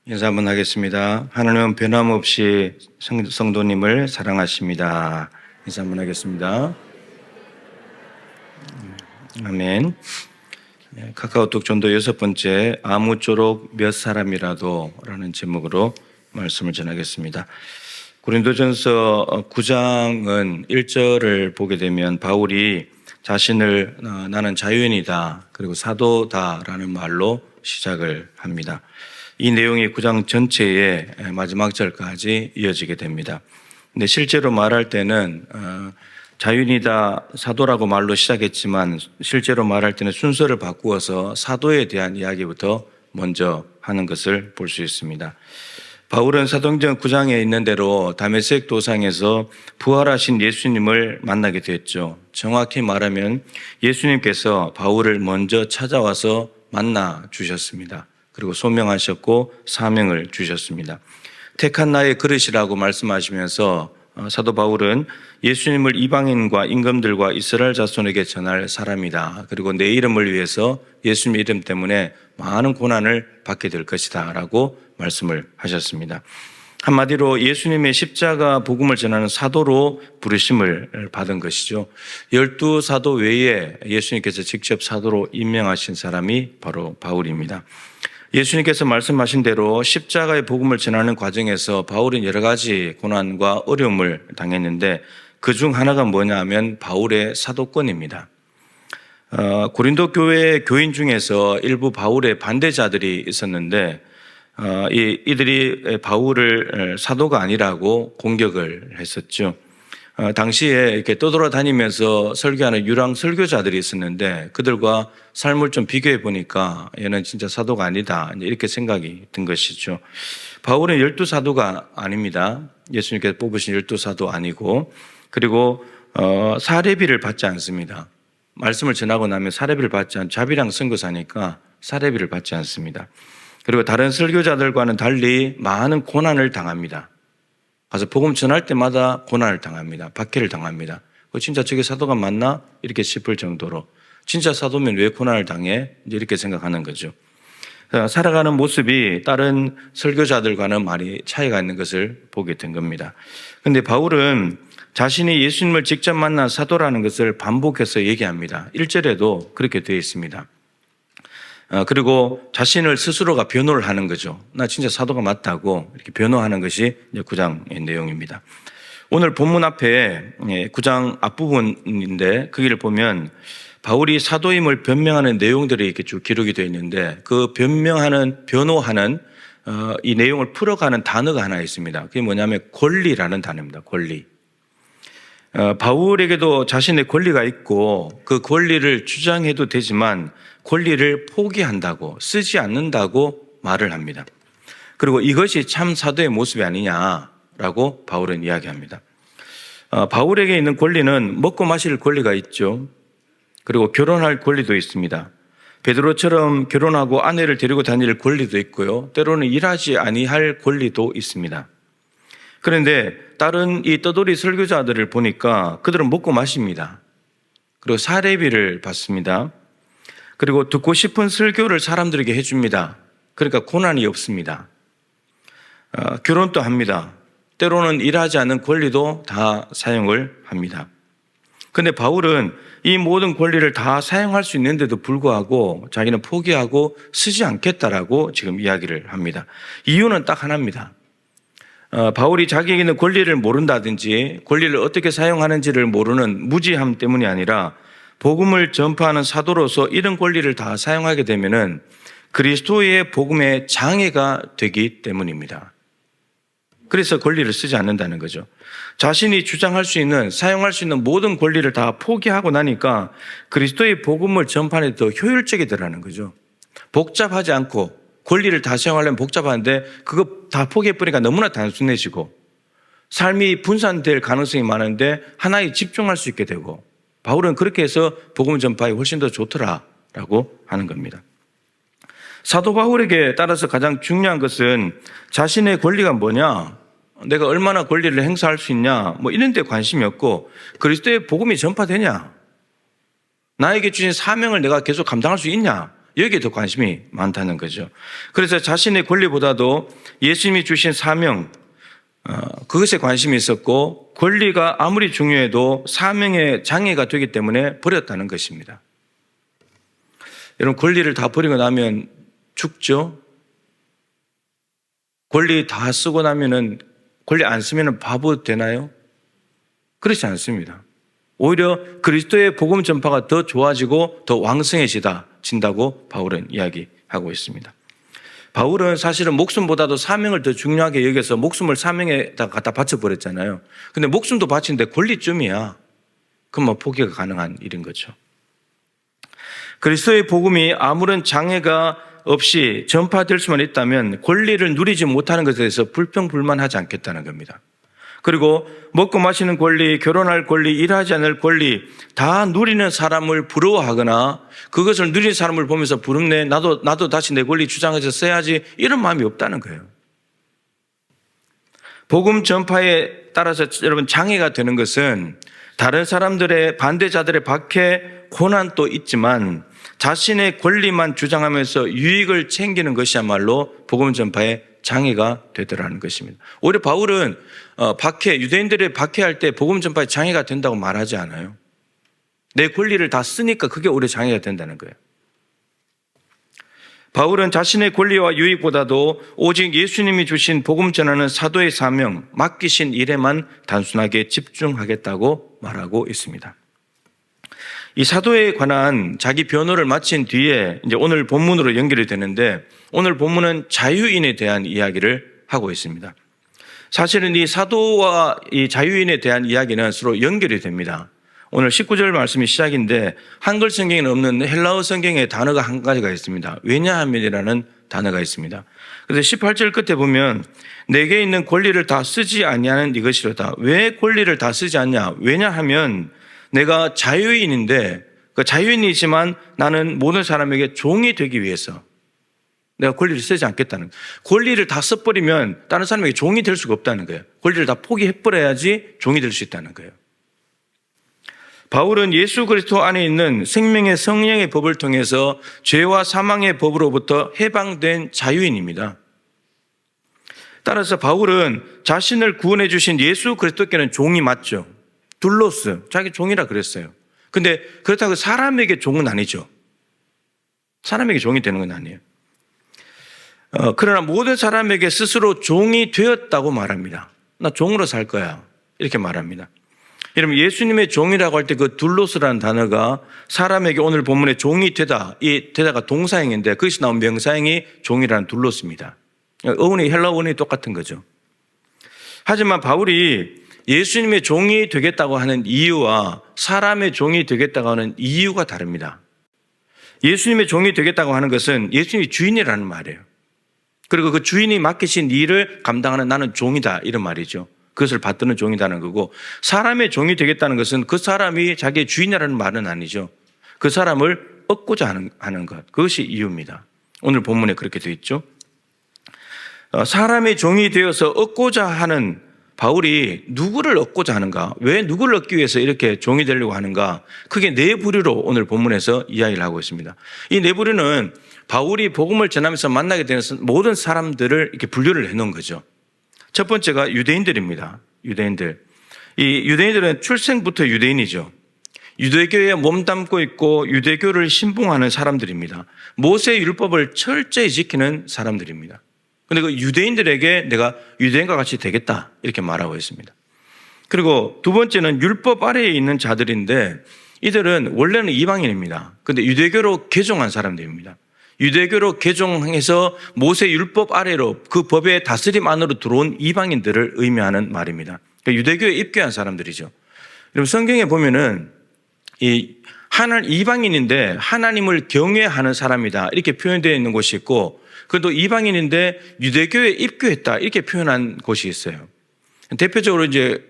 인사 한번 하겠습니다. 하나님은 변함없이 성도님을 사랑하십니다. 인사 한번 하겠습니다. 아멘. 카카오톡 전도 6번째 아무쪼록 몇 사람이라도 라는 제목으로 말씀을 전하겠습니다. 고린도전서 9장은 1절을 보게 되면 바울이 자신을 나는 자유인이다 그리고 사도다라는 말로 시작을 합니다. 이 내용이 9장 전체의 마지막 절까지 이어지게 됩니다. 근데 실제로 말할 때는 자유인이다 사도라고 말로 시작했지만 실제로 말할 때는 순서를 바꾸어서 사도에 대한 이야기부터 먼저 하는 것을 볼 수 있습니다. 바울은 사도행전 9장에 있는 대로 다메섹 도상에서 부활하신 예수님을 만나게 됐죠. 정확히 말하면 예수님께서 바울을 먼저 찾아와서 만나 주셨습니다. 그리고 소명하셨고 사명을 주셨습니다. 택한 나의 그릇이라고 말씀하시면서 사도 바울은 예수님을 이방인과 임금들과 이스라엘 자손에게 전할 사람이다. 그리고 내 이름을 위해서 예수님 이름 때문에 많은 고난을 받게 될 것이다 라고 말씀을 하셨습니다. 한마디로 예수님의 십자가 복음을 전하는 사도로 부르심을 받은 것이죠. 12사도 외에 예수님께서 직접 사도로 임명하신 사람이 바로 바울입니다. 예수님께서 말씀하신 대로 십자가의 복음을 전하는 과정에서 바울은 여러 가지 고난과 어려움을 당했는데 그중 하나가 뭐냐 하면 바울의 사도권입니다. 고린도 교회 교인 중에서 일부 바울의 반대자들이 있었는데 이들이 바울을 사도가 아니라고 공격을 했었죠. 당시에 이렇게 떠돌아다니면서 설교하는 유랑 설교자들이 있었는데 그들과 삶을 좀 비교해 보니까 얘는 진짜 사도가 아니다 이렇게 생각이 든 것이죠. 바울은 12사도가 아닙니다. 예수님께서 뽑으신 12사도 아니고 그리고 사례비를 받지 않습니다. 말씀을 전하고 나면 사례비를 받지 않고 자비랑 선교사니까 사례비를 받지 않습니다. 그리고 다른 설교자들과는 달리 많은 고난을 당합니다. 가서 복음 전할 때마다 고난을 당합니다. 박해를 당합니다. 진짜 저게 사도가 맞나? 이렇게 싶을 정도로 진짜 사도면 왜 고난을 당해? 이렇게 생각하는 거죠. 살아가는 모습이 다른 설교자들과는 많이 차이가 있는 것을 보게 된 겁니다. 그런데 바울은 자신이 예수님을 직접 만난 사도라는 것을 반복해서 얘기합니다. 1절에도 그렇게 되어 있습니다. 그리고 자신을 스스로가 변호를 하는 거죠. 나 진짜 사도가 맞다고 이렇게 변호하는 것이 9장의 내용입니다. 오늘 본문 앞에 9장 앞부분인데 거기를 보면 바울이 사도임을 변명하는 내용들이 이렇게 쭉 기록이 되어 있는데 그 변호하는 이 내용을 풀어가는 단어가 하나 있습니다. 그게 뭐냐면 권리라는 단어입니다. 권리. 바울에게도 자신의 권리가 있고 그 권리를 주장해도 되지만 권리를 포기한다고 쓰지 않는다고 말을 합니다. 그리고 이것이 참 사도의 모습이 아니냐라고 바울은 이야기합니다. 바울에게 있는 권리는 먹고 마실 권리가 있죠. 그리고 결혼할 권리도 있습니다. 베드로처럼 결혼하고 아내를 데리고 다닐 권리도 있고요. 때로는 일하지 아니할 권리도 있습니다. 그런데 다른 이 떠돌이 설교자들을 보니까 그들은 먹고 마십니다. 그리고 사례비를 받습니다. 그리고 듣고 싶은 설교를 사람들에게 해줍니다. 그러니까 고난이 없습니다. 결혼도 합니다. 때로는 일하지 않는 권리도 다 사용을 합니다. 그런데 바울은 이 모든 권리를 다 사용할 수 있는데도 불구하고 자기는 포기하고 쓰지 않겠다라고 지금 이야기를 합니다. 이유는 딱 하나입니다. 바울이 자기에게 있는 권리를 모른다든지 권리를 어떻게 사용하는지를 모르는 무지함 때문이 아니라 복음을 전파하는 사도로서 이런 권리를 다 사용하게 되면은 그리스도의 복음에 장애가 되기 때문입니다. 그래서 권리를 쓰지 않는다는 거죠. 자신이 주장할 수 있는, 사용할 수 있는 모든 권리를 다 포기하고 나니까 그리스도의 복음을 전파하는 데 더 효율적이더라는 거죠. 복잡하지 않고 권리를 다 사용하려면 복잡한데 그거 다 포기해버리니까 너무나 단순해지고 삶이 분산될 가능성이 많은데 하나에 집중할 수 있게 되고 바울은 그렇게 해서 복음 전파에 훨씬 더 좋더라라고 하는 겁니다. 사도 바울에게 따라서 가장 중요한 것은 자신의 권리가 뭐냐, 내가 얼마나 권리를 행사할 수 있냐, 이런 데 관심이 없고 그리스도의 복음이 전파되냐, 나에게 주신 사명을 내가 계속 감당할 수 있냐, 여기에 더 관심이 많다는 거죠. 그래서 자신의 권리보다도 예수님이 주신 사명, 그것에 관심이 있었고 권리가 아무리 중요해도 사명의 장애가 되기 때문에 버렸다는 것입니다. 여러분, 권리를 다 버리고 나면 죽죠? 권리 다 쓰고 나면은 권리 안 쓰면 바보 되나요? 그렇지 않습니다. 오히려 그리스도의 복음 전파가 더 좋아지고 더 왕성해진다고 바울은 이야기하고 있습니다. 바울은 사실은 목숨보다도 사명을 더 중요하게 여겨서 목숨을 사명에다 갖다 바쳐버렸잖아요. 근데 목숨도 바치는데 권리쯤이야. 그럼 뭐 포기가 가능한 일인 거죠. 그리스도의 복음이 아무런 장애가 없이 전파될 수만 있다면 권리를 누리지 못하는 것에 대해서 불평불만하지 않겠다는 겁니다. 그리고 먹고 마시는 권리, 결혼할 권리, 일하지 않을 권리 다 누리는 사람을 부러워하거나 그것을 누리는 사람을 보면서 부럽네, 나도 다시 내 권리 주장해서 써야지, 이런 마음이 없다는 거예요. 복음 전파에 따라서 여러분 장애가 되는 것은 다른 사람들의 반대자들의 박해, 고난도 있지만 자신의 권리만 주장하면서 유익을 챙기는 것이야말로 복음 전파의 장애가 되더라는 것입니다. 오히려 바울은 유대인들의 박해할 때 복음 전파에 장애가 된다고 말하지 않아요. 내 권리를 다 쓰니까 그게 오히려 장애가 된다는 거예요. 바울은 자신의 권리와 유익보다도 오직 예수님이 주신 복음 전하는 사도의 사명, 맡기신 일에만 단순하게 집중하겠다고 말하고 있습니다. 이 사도에 관한 자기 변호를 마친 뒤에 이제 오늘 본문으로 연결이 되는데, 오늘 본문은 자유인에 대한 이야기를 하고 있습니다. 사실은 이 사도와 이 자유인에 대한 이야기는 서로 연결이 됩니다. 오늘 19절 말씀이 시작인데 한글 성경에는 없는 헬라어 성경의 단어가 한 가지가 있습니다. 왜냐하면이라는 단어가 있습니다. 그래서 18절 끝에 보면 내게 있는 권리를 다 쓰지 아니하는 이것이로다. 왜 권리를 다 쓰지 않냐? 왜냐하면 내가 자유인인데, 그 자유인이지만 나는 모든 사람에게 종이 되기 위해서 내가 권리를 쓰지 않겠다는 거예요. 권리를 다 써버리면 다른 사람에게 종이 될 수가 없다는 거예요. 권리를 다 포기해버려야지 종이 될 수 있다는 거예요. 바울은 예수 그리스도 안에 있는 생명의 성령의 법을 통해서 죄와 사망의 법으로부터 해방된 자유인입니다. 따라서 바울은 자신을 구원해 주신 예수 그리스도께는 종이 맞죠. 둘로스, 자기 종이라 그랬어요. 근데 그렇다고 사람에게 종은 아니죠. 사람에게 종이 되는 건 아니에요. 그러나 모든 사람에게 스스로 종이 되었다고 말합니다. 나 종으로 살 거야, 이렇게 말합니다. 여러분, 예수님의 종이라고 할 때 그 둘로스라는 단어가 사람에게 오늘 본문에 종이 되다, 이 되다가 동사형인데 거기서 나온 명사형이 종이라는 둘로스입니다. 어원이 헬라어 어원이 똑같은 거죠. 하지만 바울이 예수님의 종이 되겠다고 하는 이유와 사람의 종이 되겠다고 하는 이유가 다릅니다. 예수님의 종이 되겠다고 하는 것은 예수님이 주인이라는 말이에요. 그리고 그 주인이 맡기신 일을 감당하는 나는 종이다, 이런 말이죠. 그것을 받드는 종이라는 거고, 사람의 종이 되겠다는 것은 그 사람이 자기의 주인이라는 말은 아니죠. 그 사람을 얻고자 하는 것, 그것이 이유입니다. 오늘 본문에 그렇게 되어 있죠. 사람의 종이 되어서 얻고자 하는 바울이 누구를 얻고자 하는가? 왜 누구를 얻기 위해서 이렇게 종이 되려고 하는가? 크게 네 부류로 오늘 본문에서 이야기를 하고 있습니다. 이 네 부류는 바울이 복음을 전하면서 만나게 되는 모든 사람들을 이렇게 분류를 해놓은 거죠. 첫 번째가 유대인들입니다. 유대인들. 이 유대인들은 출생부터 유대인이죠. 유대교에 몸담고 있고 유대교를 신봉하는 사람들입니다. 모세의 율법을 철저히 지키는 사람들입니다. 그런데 그 유대인들에게 내가 유대인과 같이 되겠다, 이렇게 말하고 있습니다. 그리고 두 번째는 율법 아래에 있는 자들인데 이들은 원래는 이방인입니다. 그런데 유대교로 개종한 사람들입니다. 유대교로 개종해서 모세 율법 아래로 그 법의 다스림 안으로 들어온 이방인들을 의미하는 말입니다. 그러니까 유대교에 입교한 사람들이죠. 여러분, 성경에 보면은 이방인인데 하나님을 경외하는 사람이다, 이렇게 표현되어 있는 곳이 있고, 그래도 이방인인데 유대교에 입교했다, 이렇게 표현한 곳이 있어요. 대표적으로 이제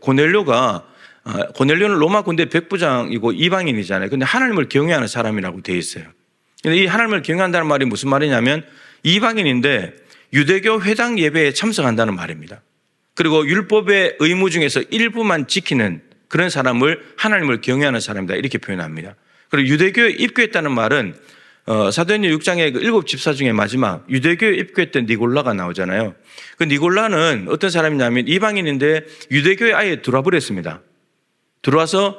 고넬료는 로마 군대 백부장이고 이방인이잖아요. 근데 하나님을 경외하는 사람이라고 되어 있어요. 근데 이 하나님을 경외한다는 말이 무슨 말이냐면 이방인인데 유대교 회당 예배에 참석한다는 말입니다. 그리고 율법의 의무 중에서 일부만 지키는 그런 사람을 하나님을 경외하는 사람이다, 이렇게 표현합니다. 그리고 유대교에 입교했다는 말은 사도행전 6장의 그 7집사 중에 마지막 유대교에 입교했던 니골라가 나오잖아요. 그 니골라는 어떤 사람이냐면 이방인인데 유대교에 아예 들어와 버렸습니다. 들어와서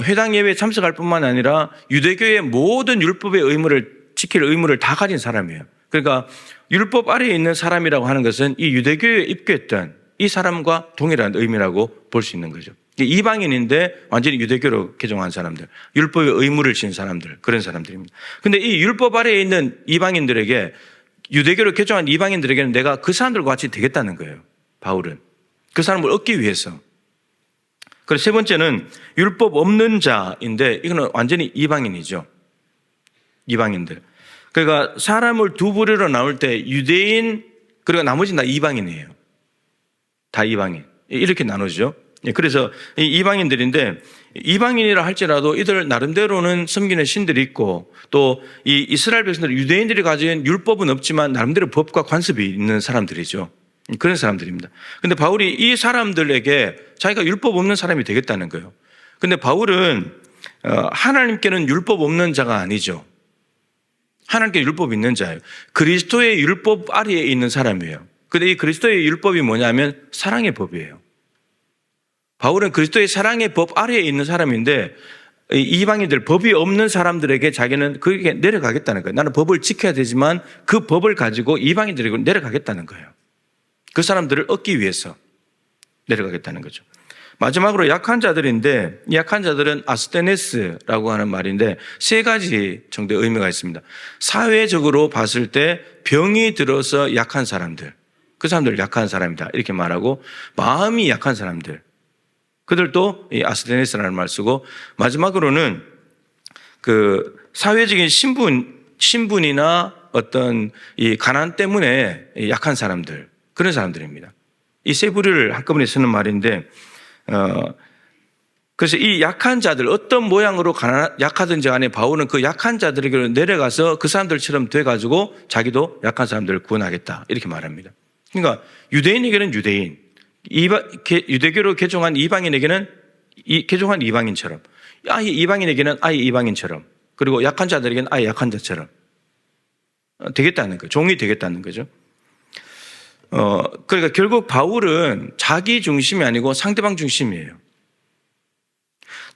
회당 예배에 참석할 뿐만 아니라 유대교의 모든 율법의 의무를 지킬 의무를 다 가진 사람이에요. 그러니까 율법 아래에 있는 사람이라고 하는 것은 이 유대교에 입교했던 이 사람과 동일한 의미라고 볼 수 있는 거죠. 이방인인데 완전히 유대교로 개종한 사람들, 율법의 의무를 진 사람들, 그런 사람들입니다. 근데 이 율법 아래에 있는 이방인들에게, 유대교로 개종한 이방인들에게는 내가 그 사람들과 같이 되겠다는 거예요. 바울은 그 사람을 얻기 위해서. 그리고 세 번째는 율법 없는 자인데 이거는 완전히 이방인이죠. 이방인들. 그러니까 사람을 두 부류로 나눌 때 유대인 그리고 나머지는 다 이방인이에요. 다 이방인. 이렇게 나누죠. 그래서 이 이방인들인데 이방인이라 할지라도 이들 나름대로는 섬기는 신들이 있고 또 이 이스라엘 백성들 유대인들이 가진 율법은 없지만 나름대로 법과 관습이 있는 사람들이죠. 그런 사람들입니다. 근데 바울이 이 사람들에게 자기가 율법 없는 사람이 되겠다는 거예요. 근데 바울은 하나님께는 율법 없는 자가 아니죠. 하나님께 율법 있는 자예요. 그리스도의 율법 아래에 있는 사람이에요. 근데 이 그리스도의 율법이 뭐냐면 사랑의 법이에요. 바울은 그리스도의 사랑의 법 아래에 있는 사람인데 이방인들 법이 없는 사람들에게 자기는 그게 내려가겠다는 거예요. 나는 법을 지켜야 되지만 그 법을 가지고 이방인들에게 내려가겠다는 거예요. 그 사람들을 얻기 위해서 내려가겠다는 거죠. 마지막으로 약한 자들인데 이 약한 자들은 아스테네스라고 하는 말인데 세 가지 정도의 의미가 있습니다. 사회적으로 봤을 때 병이 들어서 약한 사람들, 그 사람들 약한 사람이다 이렇게 말하고 마음이 약한 사람들, 그들도 이 아스테네스라는 말 쓰고 마지막으로는 그 사회적인 신분이나 어떤 이 가난 때문에 약한 사람들, 그런 사람들입니다. 이 세 부류를 한꺼번에 쓰는 말인데 그래서 이 약한 자들 어떤 모양으로 약하든지 간에 바울은 그 약한 자들에게로 내려가서 그 사람들처럼 돼가지고 자기도 약한 사람들을 구원하겠다 이렇게 말합니다. 그러니까 유대인에게는 유대인, 유대교로 개종한 이방인에게는 개종한 이방인처럼, 아예 이방인에게는 아예 이방인처럼, 그리고 약한 자들에게는 아예 약한 자처럼 되겠다는 거죠. 종이 되겠다는 거죠. 그러니까 결국 바울은 자기 중심이 아니고 상대방 중심이에요.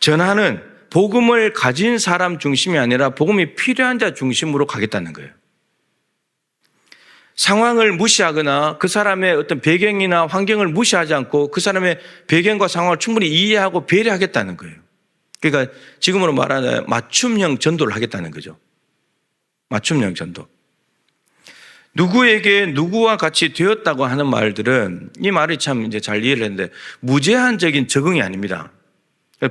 전하는 복음을 가진 사람 중심이 아니라 복음이 필요한 자 중심으로 가겠다는 거예요. 상황을 무시하거나 그 사람의 어떤 배경이나 환경을 무시하지 않고 그 사람의 배경과 상황을 충분히 이해하고 배려하겠다는 거예요. 그러니까 지금으로 말하는 맞춤형 전도를 하겠다는 거죠. 맞춤형 전도. 누구에게 누구와 같이 되었다고 하는 말들은 이 말이 참 이제 잘 이해를 했는데 무제한적인 적응이 아닙니다.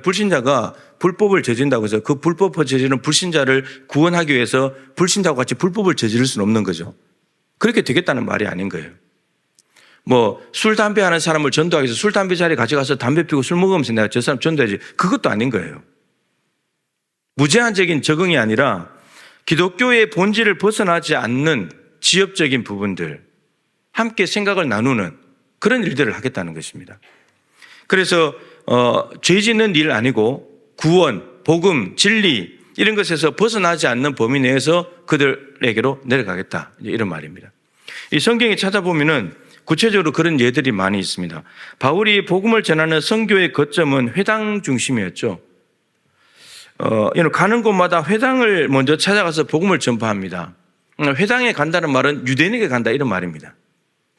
불신자가 불법을 저지른다고 해서 그 불법을 저지르는 불신자를 구원하기 위해서 불신자와 같이 불법을 저지를 수는 없는 거죠. 그렇게 되겠다는 말이 아닌 거예요. 뭐 술, 담배 하는 사람을 전도하기 위해서 술, 담배 자리에 같이 가서 담배 피고 술 먹으면서 내가 저 사람 전도해야지. 그것도 아닌 거예요. 무제한적인 적응이 아니라 기독교의 본질을 벗어나지 않는 지엽적인 부분들, 함께 생각을 나누는 그런 일들을 하겠다는 것입니다. 그래서 죄 짓는 일 아니고 구원, 복음, 진리 이런 것에서 벗어나지 않는 범위 내에서 그들에게로 내려가겠다 이런 말입니다. 이 성경에 찾아보면은 구체적으로 그런 예들이 많이 있습니다. 바울이 복음을 전하는 선교의 거점은 회당 중심이었죠. 가는 곳마다 회당을 먼저 찾아가서 복음을 전파합니다. 회당에 간다는 말은 유대인에게 간다 이런 말입니다.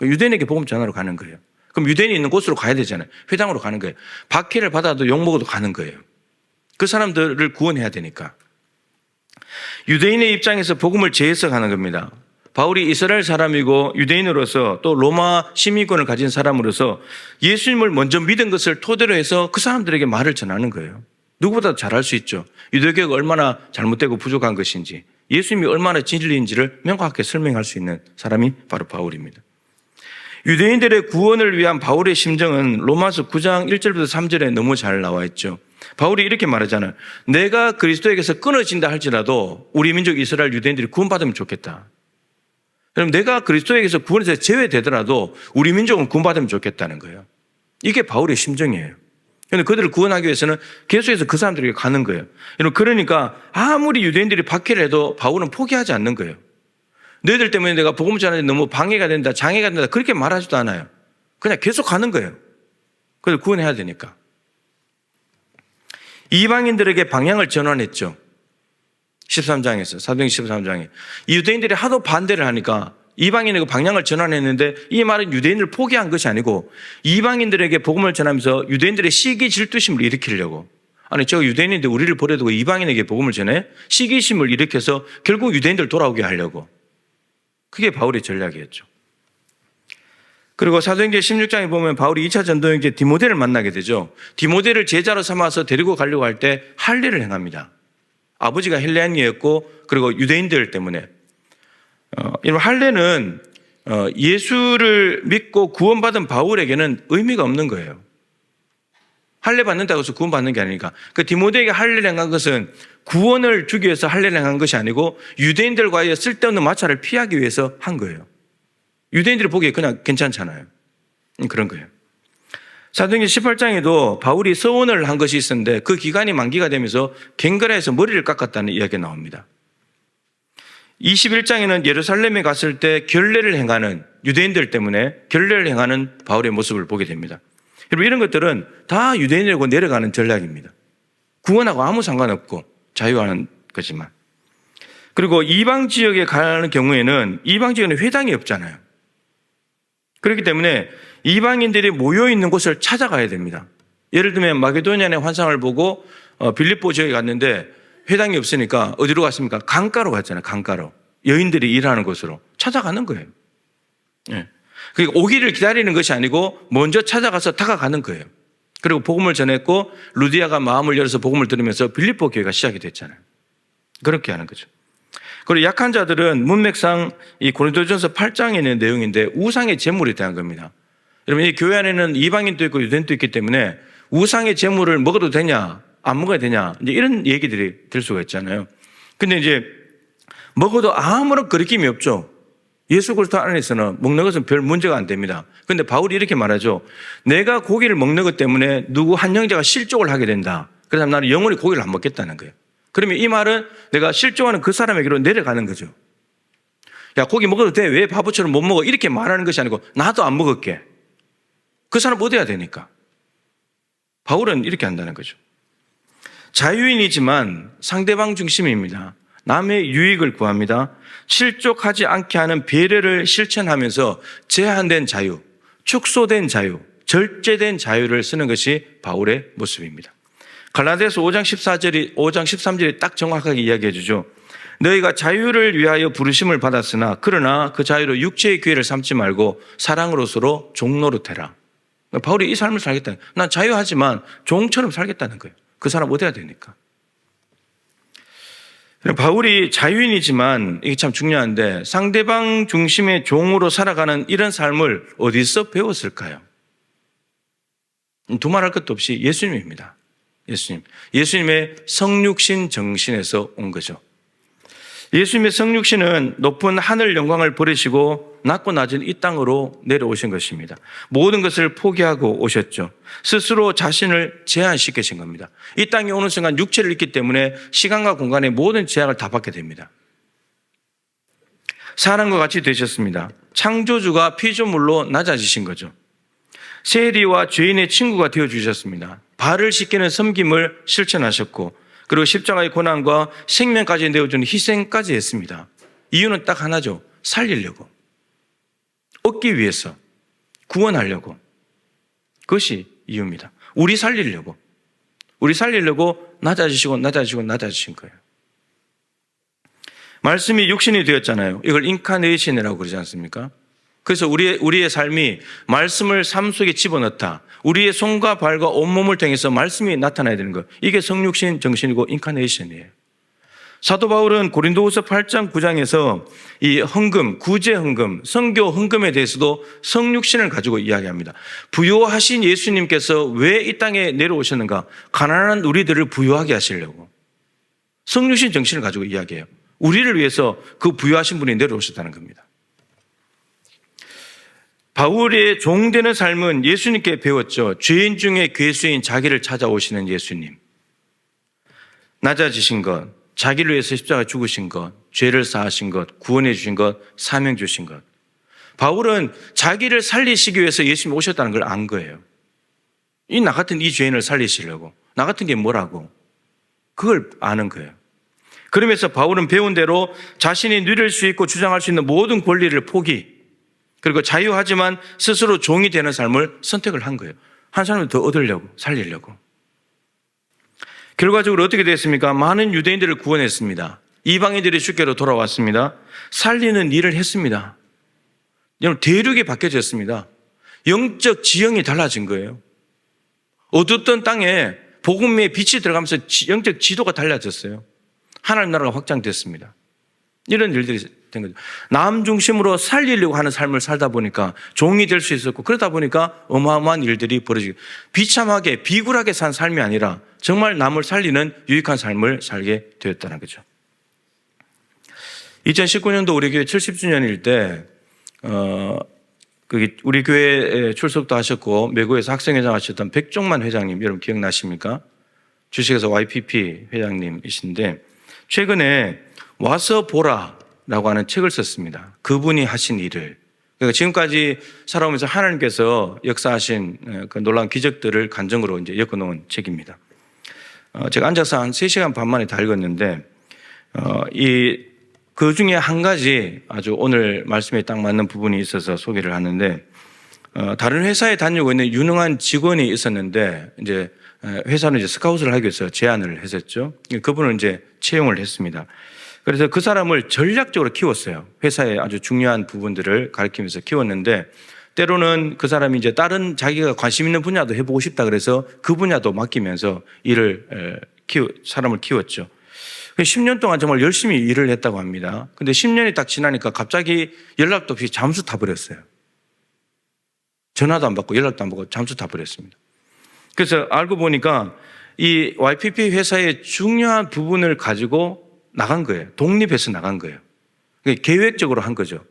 유대인에게 복음 전하러 가는 거예요. 그럼 유대인이 있는 곳으로 가야 되잖아요. 회당으로 가는 거예요. 박해를 받아도 욕먹어도 가는 거예요. 그 사람들을 구원해야 되니까. 유대인의 입장에서 복음을 재해석하는 겁니다. 바울이 이스라엘 사람이고 유대인으로서 또 로마 시민권을 가진 사람으로서 예수님을 먼저 믿은 것을 토대로 해서 그 사람들에게 말을 전하는 거예요. 누구보다 잘할 수 있죠. 유대교가 얼마나 잘못되고 부족한 것인지, 예수님이 얼마나 진리인지를 명확하게 설명할 수 있는 사람이 바로 바울입니다. 유대인들의 구원을 위한 바울의 심정은 로마서 9장 1절부터 3절에 너무 잘 나와 있죠. 바울이 이렇게 말하잖아요. 내가 그리스도에게서 끊어진다 할지라도 우리 민족 이스라엘 유대인들이 구원받으면 좋겠다. 그럼 내가 그리스도에게서 구원에서 제외되더라도 우리 민족은 구원받으면 좋겠다는 거예요. 이게 바울의 심정이에요. 그런데 그들을 구원하기 위해서는 계속해서 그 사람들에게 가는 거예요. 그러니까 아무리 유대인들이 박해를 해도 바울은 포기하지 않는 거예요. 너희들 때문에 내가 복음을 전하는데 너무 방해가 된다, 장애가 된다 그렇게 말하지도 않아요. 그냥 계속 가는 거예요. 그래서 구원해야 되니까. 이방인들에게 방향을 전환했죠. 13장에서, 사도행 13장에. 유대인들이 하도 반대를 하니까 이방인에게 방향을 전환했는데 이 말은 유대인을 포기한 것이 아니고 이방인들에게 복음을 전하면서 유대인들의 시기 질투심을 일으키려고. 아니, 저 유대인인데 우리를 버려두고 이방인에게 복음을 전해? 시기심을 일으켜서 결국 유대인들 돌아오게 하려고. 그게 바울의 전략이었죠. 그리고 사도행전 16장에 보면 바울이 2차 전도행제 디모데를 만나게 되죠. 디모데를 제자로 삼아서 데리고 가려고 할 때 할례를 행합니다. 아버지가 헬레인이었고 그리고 유대인들 때문에 이런 할례는 예수를 믿고 구원받은 바울에게는 의미가 없는 거예요. 할례 받는다고 해서 구원받는 게 아니니까. 그 디모데에게 할례를 행한 것은 구원을 주기 위해서 할례를 행한 것이 아니고 유대인들과의 쓸데없는 마찰을 피하기 위해서 한 거예요. 유대인들이 보기에 그냥 괜찮잖아요. 그런 거예요. 사도행전 18장에도 바울이 서원을 한 것이 있었는데 그 기간이 만기가 되면서 갱그라에서 머리를 깎았다는 이야기가 나옵니다. 21장에는 예루살렘에 갔을 때 결례를 행하는 유대인들 때문에 결례를 행하는 바울의 모습을 보게 됩니다. 여러분 이런 것들은 다 유대인들고 내려가는 전략입니다. 구원하고 아무 상관없고 자유하는 거지만. 그리고 이방 지역에 가는 경우에는 이방 지역에는 회당이 없잖아요. 그렇기 때문에 이방인들이 모여있는 곳을 찾아가야 됩니다. 예를 들면 마게도니아의 환상을 보고 빌립보 지역에 갔는데 회당이 없으니까 어디로 갔습니까? 강가로 갔잖아요. 강가로. 여인들이 일하는 곳으로 찾아가는 거예요. 예. 그러니까 오기를 기다리는 것이 아니고 먼저 찾아가서 다가가는 거예요. 그리고 복음을 전했고 루디아가 마음을 열어서 복음을 들으면서 빌립보 교회가 시작이 됐잖아요. 그렇게 하는 거죠. 그리고 약한 자들은 문맥상 이 고린도전서 8장에 있는 내용인데 우상의 제물에 대한 겁니다. 여러분 이 교회 안에는 이방인도 있고 유대인도 있기 때문에 우상의 제물을 먹어도 되냐 안 먹어야 되냐 이제 이런 얘기들이 될 수가 있잖아요. 근데 이제 먹어도 아무런 거리낌이 없죠. 예수 그리스도 안에서는 먹는 것은 별 문제가 안 됩니다. 그런데 바울이 이렇게 말하죠. 내가 고기를 먹는 것 때문에 누구 한 형제가 실족을 하게 된다. 그래서 나는 영원히 고기를 안 먹겠다는 거예요. 그러면 이 말은 내가 실족하는 그 사람에게로 내려가는 거죠. 야, 고기 먹어도 돼. 왜 바보처럼 못 먹어? 이렇게 말하는 것이 아니고 나도 안 먹을게. 그 사람 얻어야 되니까. 바울은 이렇게 한다는 거죠. 자유인이지만 상대방 중심입니다. 남의 유익을 구합니다. 실족하지 않게 하는 배려를 실천하면서 제한된 자유, 축소된 자유, 절제된 자유를 쓰는 것이 바울의 모습입니다. 갈라디아서 5장 13절이 딱 정확하게 이야기해 주죠. 너희가 자유를 위하여 부르심을 받았으나 그러나 그 자유로 육체의 기회를 삼지 말고 사랑으로 서로 종노릇해라. 바울이 이 삶을 살겠다는 거예요. 난 자유하지만 종처럼 살겠다는 거예요. 그 사람 얻어야 되니까. 바울이 자유인이지만 이게 참 중요한데 상대방 중심의 종으로 살아가는 이런 삶을 어디서 배웠을까요? 두말할 것도 없이 예수님입니다. 예수님의 성육신 정신에서 온 거죠. 예수님의 성육신은 높은 하늘 영광을 버리시고 낮고 낮은 이 땅으로 내려오신 것입니다. 모든 것을 포기하고 오셨죠. 스스로 자신을 제한시키신 겁니다. 이 땅에 오는 순간 육체를 입기 때문에 시간과 공간의 모든 제약을 다 받게 됩니다. 사람과 같이 되셨습니다. 창조주가 피조물로 낮아지신 거죠. 세리와 죄인의 친구가 되어주셨습니다. 발을 씻기는 섬김을 실천하셨고 그리고 십자가의 고난과 생명까지 내어주는 희생까지 했습니다. 이유는 딱 하나죠. 살리려고. 얻기 위해서. 구원하려고. 그것이 이유입니다. 우리 살리려고 낮아지신 거예요. 말씀이 육신이 되었잖아요. 이걸 인카네이션이라고 그러지 않습니까? 그래서 우리의 삶이 말씀을 삶 속에 집어넣다. 우리의 손과 발과 온몸을 통해서 말씀이 나타나야 되는 거예요. 이게 성육신 정신이고 인카네이션이에요. 사도 바울은 고린도후서 8장 9장에서 이 헌금, 구제 헌금, 선교 헌금에 대해서도 성육신을 가지고 이야기합니다. 부요하신 예수님께서 왜 이 땅에 내려오셨는가? 가난한 우리들을 부요하게 하시려고. 성육신 정신을 가지고 이야기해요. 우리를 위해서 그 부요하신 분이 내려오셨다는 겁니다. 바울의 종되는 삶은 예수님께 배웠죠. 죄인 중에 괴수인 자기를 찾아오시는 예수님. 낮아지신 것, 자기를 위해서 십자가 죽으신 것, 죄를 사하신 것, 구원해 주신 것, 사명 주신 것. 바울은 자기를 살리시기 위해서 예수님이 오셨다는 걸 안 거예요. 나 같은 이 죄인을 살리시려고. 나 같은 게 뭐라고. 그걸 아는 거예요. 그러면서 바울은 배운 대로 자신이 누릴 수 있고 주장할 수 있는 모든 권리를 포기, 그리고 자유하지만 스스로 종이 되는 삶을 선택을 한 거예요. 한 사람을 더 얻으려고, 살리려고. 결과적으로 어떻게 됐습니까? 많은 유대인들을 구원했습니다. 이방인들이 주께로 돌아왔습니다. 살리는 일을 했습니다. 여러분, 대륙이 바뀌어졌습니다. 영적 지형이 달라진 거예요. 어두웠던 땅에 복음의 빛이 들어가면서 영적 지도가 달라졌어요. 하나님 나라가 확장됐습니다. 이런 일들이 된 거죠. 남 중심으로 살리려고 하는 삶을 살다 보니까 종이 될 수 있었고, 그러다 보니까 어마어마한 일들이 벌어지고, 비참하게 비굴하게 산 삶이 아니라 정말 남을 살리는 유익한 삶을 살게 되었다는 거죠. 2019년도 우리 교회 70주년일 때 우리 교회에 출석도 하셨고 미국에서 학생회장 하셨던 백종만 회장님, 여러분 기억나십니까? 주식회사 YPP 회장님이신데 최근에 와서 보라라고 하는 책을 썼습니다. 그분이 하신 일을. 그러니까 지금까지 살아오면서 하나님께서 역사하신 그 놀라운 기적들을 간증으로 이제 엮어놓은 책입니다. 제가 앉아서 한 3시간 반 만에 다 읽었는데 그 중에 한 가지 아주 오늘 말씀에 딱 맞는 부분이 있어서 소개를 하는데, 다른 회사에 다니고 있는 유능한 직원이 있었는데 이제 회사는 이제 스카웃을 하기 위해서 제안을 했었죠. 그분을 이제 채용을 했습니다. 그래서 그 사람을 전략적으로 키웠어요. 회사의 아주 중요한 부분들을 가르치면서 키웠는데, 때로는 그 사람이 이제 다른 자기가 관심 있는 분야도 해보고 싶다 그래서 그 분야도 맡기면서 사람을 키웠죠. 10년 동안 정말 열심히 일을 했다고 합니다. 근데 10년이 딱 지나니까 갑자기 연락도 없이 잠수 타버렸어요. 전화도 안 받고 연락도 안 받고 잠수 타버렸습니다. 그래서 알고 보니까 이 YPP 회사의 중요한 부분을 가지고 나간 거예요. 독립해서 나간 거예요. 계획적으로 한 거죠.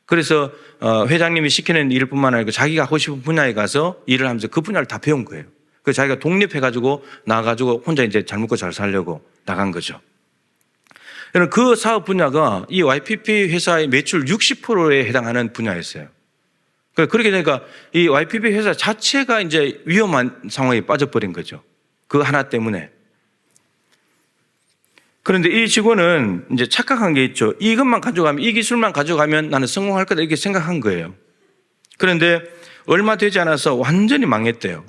그래서 회장님이 시키는 일뿐만 아니고 자기가 하고 싶은 분야에 가서 일을 하면서 그 분야를 다 배운 거예요. 그래서 자기가 독립해가지고 나가지고 혼자 이제 잘 먹고 잘 살려고 나간 거죠. 그 사업 분야가 이 YPP 회사의 매출 60%에 해당하는 분야였어요. 그렇게 되니까 이 YPP 회사 자체가 이제 위험한 상황에 빠져버린 거죠. 그 하나 때문에. 그런데 이 직원은 이제 착각한 게 있죠. 이것만 가져가면, 이 기술만 가져가면 나는 성공할 거다 이렇게 생각한 거예요. 그런데 얼마 되지 않아서 완전히 망했대요.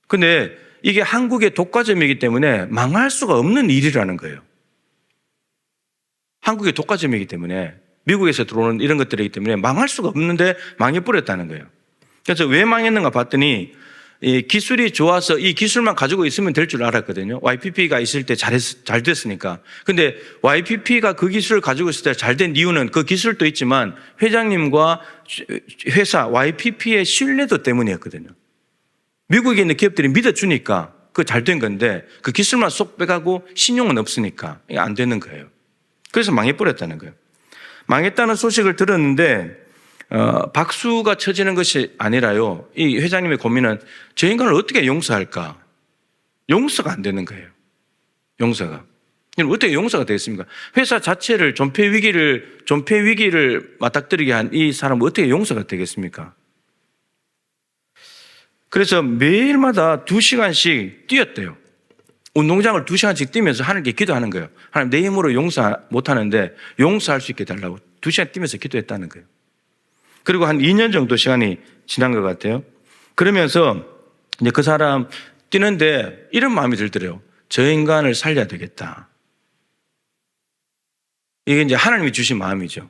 근데 이게 한국의 독과점이기 때문에 망할 수가 없는 일이라는 거예요. 한국의 독과점이기 때문에, 미국에서 들어오는 이런 것들이기 때문에 망할 수가 없는데 망해버렸다는 거예요. 그래서 왜 망했는가 봤더니 이 기술이 좋아서 이 기술만 가지고 있으면 될 줄 알았거든요. YPP가 있을 때 잘 됐으니까. 근데 YPP가 그 기술을 가지고 있을 때 잘 된 이유는 그 기술도 있지만 회장님과 회사 YPP의 신뢰도 때문이었거든요. 미국에 있는 기업들이 믿어주니까 그거 잘 된 건데, 그 기술만 쏙 빼가고 신용은 없으니까 이게 안 되는 거예요. 그래서 망해버렸다는 거예요. 망했다는 소식을 들었는데 박수가 쳐지는 것이 아니라요, 이 회장님의 고민은 저 인간을 어떻게 용서할까? 용서가 안 되는 거예요. 용서가. 어떻게 용서가 되겠습니까? 회사 자체를 존폐 위기를 맞닥뜨리게 한 이 사람은 어떻게 용서가 되겠습니까? 그래서 매일마다 2시간씩 뛰었대요. 운동장을 2시간씩 뛰면서 하나님께 기도하는 거예요. 하나님, 내 힘으로 용서 못하는데 용서할 수 있게 해달라고 2시간 뛰면서 기도했다는 거예요. 그리고 한 2년 정도 시간이 지난 것 같아요. 그러면서 이제 그 사람 뛰는데 이런 마음이 들더래요. 저 인간을 살려야 되겠다. 이게 이제 하나님이 주신 마음이죠.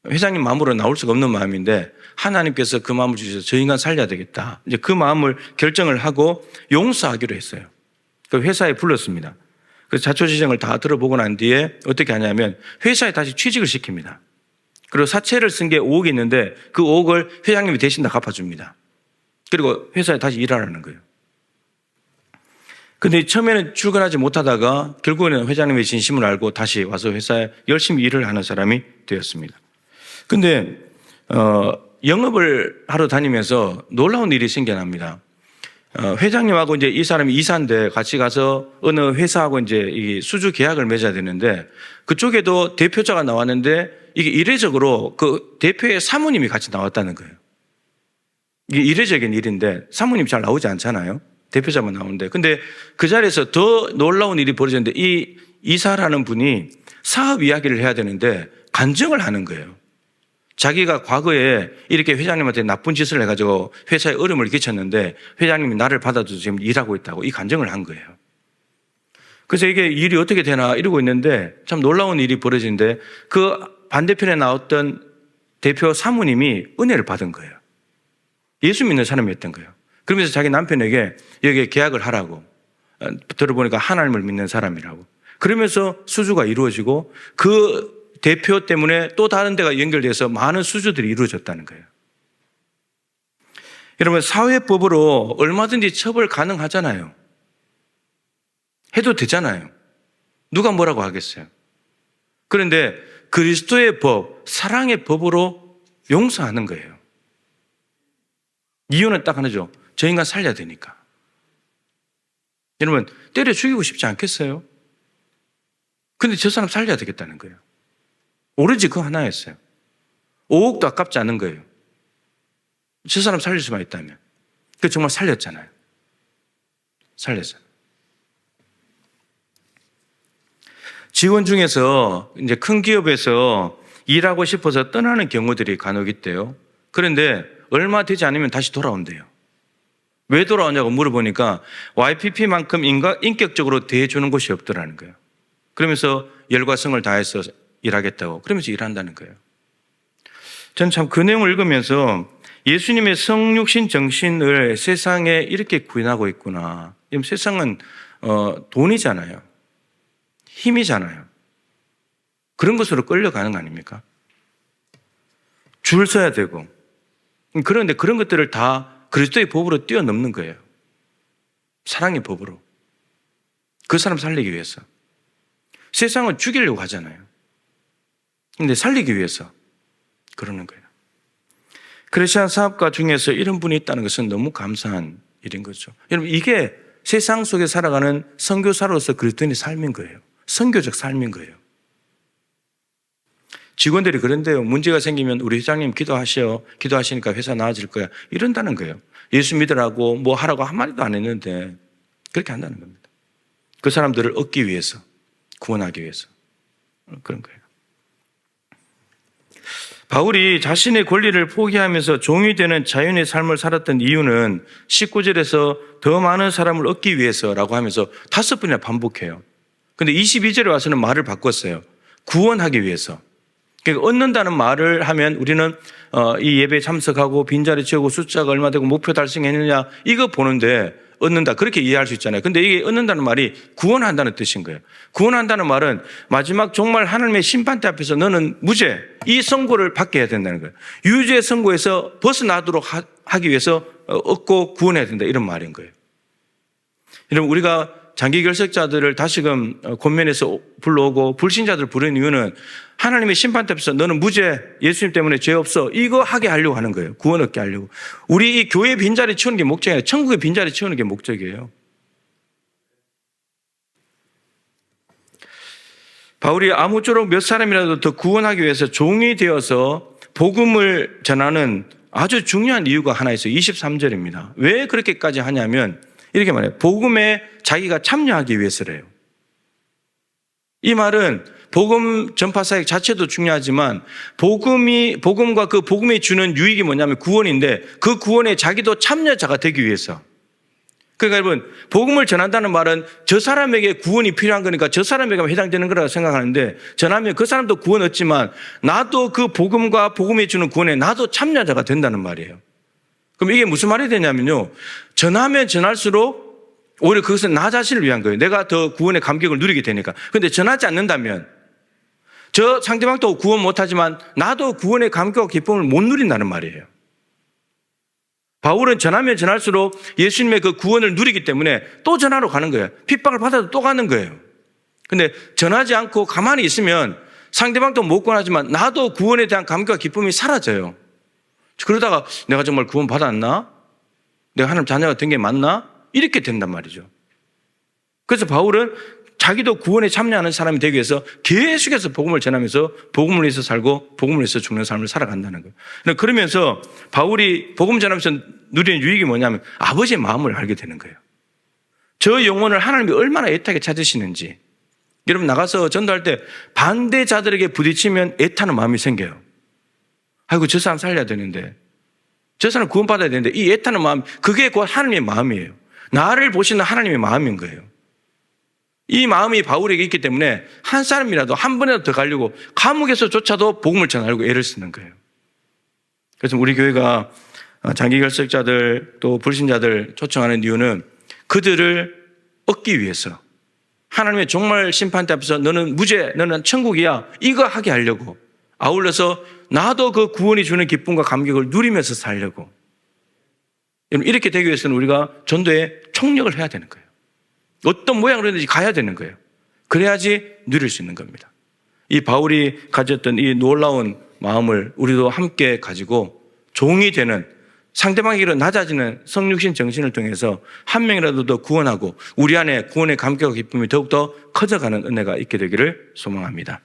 회장님 마음으로 나올 수가 없는 마음인데 하나님께서 그 마음을 주셔서 저 인간 살려야 되겠다. 이제 그 마음을 결정을 하고 용서하기로 했어요. 그 회사에 불렀습니다. 그래서 자초지종을 다 들어보고 난 뒤에 어떻게 하냐면 회사에 다시 취직을 시킵니다. 그리고 사채를 쓴 게 5억이 있는데 그 5억을 회장님이 대신 다 갚아줍니다. 그리고 회사에 다시 일하라는 거예요. 근데 처음에는 출근하지 못하다가 결국에는 회장님의 진심을 알고 다시 와서 회사에 열심히 일을 하는 사람이 되었습니다. 근데 영업을 하러 다니면서 놀라운 일이 생겨납니다. 회장님하고 이제 이 사람이 이사인데 같이 가서 어느 회사하고 이제 이 수주 계약을 맺어야 되는데 그쪽에도 대표자가 나왔는데 이게 이례적으로 그 대표의 사모님이 같이 나왔다는 거예요. 이게 이례적인 일인데 사모님 잘 나오지 않잖아요. 대표자만 나오는데. 근데 그 자리에서 더 놀라운 일이 벌어졌는데 이 이사라는 분이 사업 이야기를 해야 되는데 간증을 하는 거예요. 자기가 과거에 이렇게 회장님한테 나쁜 짓을 해가지고 회사에 어려움을 끼쳤는데 회장님이 나를 받아줘서 지금 일하고 있다고 이 간증을 한 거예요. 그래서 이게 일이 어떻게 되나 이러고 있는데 참 놀라운 일이 벌어지는데 그 반대편에 나왔던 대표 사모님이 은혜를 받은 거예요. 예수 믿는 사람이었던 거예요. 그러면서 자기 남편에게 여기에 계약을 하라고, 들어보니까 하나님을 믿는 사람이라고. 그러면서 수주가 이루어지고 그 대표 때문에 또 다른 데가 연결돼서 많은 수주들이 이루어졌다는 거예요. 여러분, 사회법으로 얼마든지 처벌 가능하잖아요. 해도 되잖아요. 누가 뭐라고 하겠어요. 그런데 그리스도의 법, 사랑의 법으로 용서하는 거예요. 이유는 딱 하나죠. 저 인간 살려야 되니까. 여러분, 때려 죽이고 싶지 않겠어요? 근데 저 사람 살려야 되겠다는 거예요. 오로지 그 하나였어요. 5억도 아깝지 않은 거예요. 저 사람 살릴 수만 있다면. 그 정말 살렸잖아요. 살렸어요. 직원 중에서 이제 큰 기업에서 일하고 싶어서 떠나는 경우들이 간혹 있대요. 그런데 얼마 되지 않으면 다시 돌아온대요. 왜 돌아오냐고 물어보니까 YPP만큼 인격적으로 대해주는 곳이 없더라는 거예요. 그러면서 열과 성을 다해서 일하겠다고 그러면서 일한다는 거예요. 저는 참 그 내용을 읽으면서 예수님의 성육신 정신을 세상에 이렇게 구현하고 있구나. 세상은 돈이잖아요. 힘이잖아요. 그런 것으로 끌려가는 거 아닙니까? 줄 서야 되고. 그런데 그런 것들을 다 그리스도의 법으로 뛰어넘는 거예요. 사랑의 법으로. 그 사람 살리기 위해서. 세상은 죽이려고 하잖아요. 근데 살리기 위해서 그러는 거예요. 크리스천 사업가 중에서 이런 분이 있다는 것은 너무 감사한 일인 거죠. 여러분, 이게 세상 속에 살아가는 선교사로서 그리스도인의 삶인 거예요. 선교적 삶인 거예요. 직원들이 그런데요. 문제가 생기면 우리 회장님 기도하시니까 회사 나아질 거야. 이런다는 거예요. 예수 믿으라고 뭐 하라고 한마디도 안 했는데 그렇게 한다는 겁니다. 그 사람들을 얻기 위해서, 구원하기 위해서 그런 거예요. 바울이 자신의 권리를 포기하면서 종이 되는 자연의 삶을 살았던 이유는 19절에서 더 많은 사람을 얻기 위해서라고 하면서 5번이나 반복해요. 근데 22절에 와서는 말을 바꿨어요. 구원하기 위해서. 그러니까 얻는다는 말을 하면 우리는 이 예배에 참석하고 빈자리 채우고 숫자가 얼마 되고 목표 달성했느냐 이거 보는데 얻는다 그렇게 이해할 수 있잖아요. 근데 이게 얻는다는 말이 구원한다는 뜻인 거예요. 구원한다는 말은 마지막 정말 하나님의 심판대 앞에서 너는 무죄 이 선고를 받게 해야 된다는 거예요. 유죄의 선고에서 벗어나도록 하기 위해서 얻고 구원해야 된다 이런 말인 거예요. 여러분, 우리가 장기 결석자들을 다시금 권면해서 불러오고 불신자들을 부르는 이유는 하나님의 심판대 앞에서 너는 무죄, 예수님 때문에 죄 없어 이거 하게 하려고 하는 거예요. 구원 얻게 하려고. 우리 이 교회 빈자리 채우는 게 목적이 아니라 천국의 빈자리 채우는 게 목적이에요. 바울이 아무쪼록 몇 사람이라도 더 구원하기 위해서 종이 되어서 복음을 전하는 아주 중요한 이유가 하나 있어요. 23절입니다. 왜 그렇게까지 하냐면 이렇게 말해요. 복음에 자기가 참여하기 위해서래요. 이 말은 복음 전파 사역 자체도 중요하지만 복음과 그 복음이 주는 유익이 뭐냐면 구원인데 그 구원에 자기도 참여자가 되기 위해서. 그러니까 여러분, 복음을 전한다는 말은 저 사람에게 구원이 필요한 거니까 저 사람에게 해당되는 거라고 생각하는데 전하면 그 사람도 구원 얻지만 나도 그 복음과 복음이 주는 구원에 나도 참여자가 된다는 말이에요. 그럼 이게 무슨 말이 되냐면요. 전하면 전할수록 오히려 그것은 나 자신을 위한 거예요. 내가 더 구원의 감격을 누리게 되니까. 그런데 전하지 않는다면 저 상대방도 구원 못하지만 나도 구원의 감격과 기쁨을 못 누린다는 말이에요. 바울은 전하면 전할수록 예수님의 그 구원을 누리기 때문에 또 전하러 가는 거예요. 핍박을 받아도 또 가는 거예요. 그런데 전하지 않고 가만히 있으면 상대방도 못 구원하지만 나도 구원에 대한 감격과 기쁨이 사라져요. 그러다가 내가 정말 구원 받았나? 내가 하나님 자녀가 된 게 맞나? 이렇게 된단 말이죠. 그래서 바울은 자기도 구원에 참여하는 사람이 되기 위해서 계속해서 복음을 전하면서 복음을 위해서 살고 복음을 위해서 죽는 삶을 살아간다는 거예요. 그러면서 바울이 복음 전하면서 누리는 유익이 뭐냐면 아버지의 마음을 알게 되는 거예요. 저 영혼을 하나님이 얼마나 애타게 찾으시는지. 여러분 나가서 전도할 때 반대자들에게 부딪히면 애타는 마음이 생겨요. 아이고 저 사람 살려야 되는데, 저 사람 구원받아야 되는데, 이 애타는 마음, 그게 곧 하나님의 마음이에요. 나를 보시는 하나님의 마음인 거예요. 이 마음이 바울에게 있기 때문에 한 사람이라도 한 번이라도 더 가려고 감옥에서조차도 복음을 전하려고 애를 쓰는 거예요. 그래서 우리 교회가 장기 결석자들 또 불신자들 초청하는 이유는 그들을 얻기 위해서, 하나님의 정말 심판대 앞에서 너는 무죄, 너는 천국이야, 이거 하게 하려고, 아울러서 나도 그 구원이 주는 기쁨과 감격을 누리면서 살려고. 이렇게 되기 위해서는 우리가 전도에 총력을 해야 되는 거예요. 어떤 모양으로든지 가야 되는 거예요. 그래야지 누릴 수 있는 겁니다. 이 바울이 가졌던 이 놀라운 마음을 우리도 함께 가지고 종이 되는, 상대방에게로 낮아지는 성육신 정신을 통해서 한 명이라도 더 구원하고 우리 안에 구원의 감격과 기쁨이 더욱더 커져가는 은혜가 있게 되기를 소망합니다.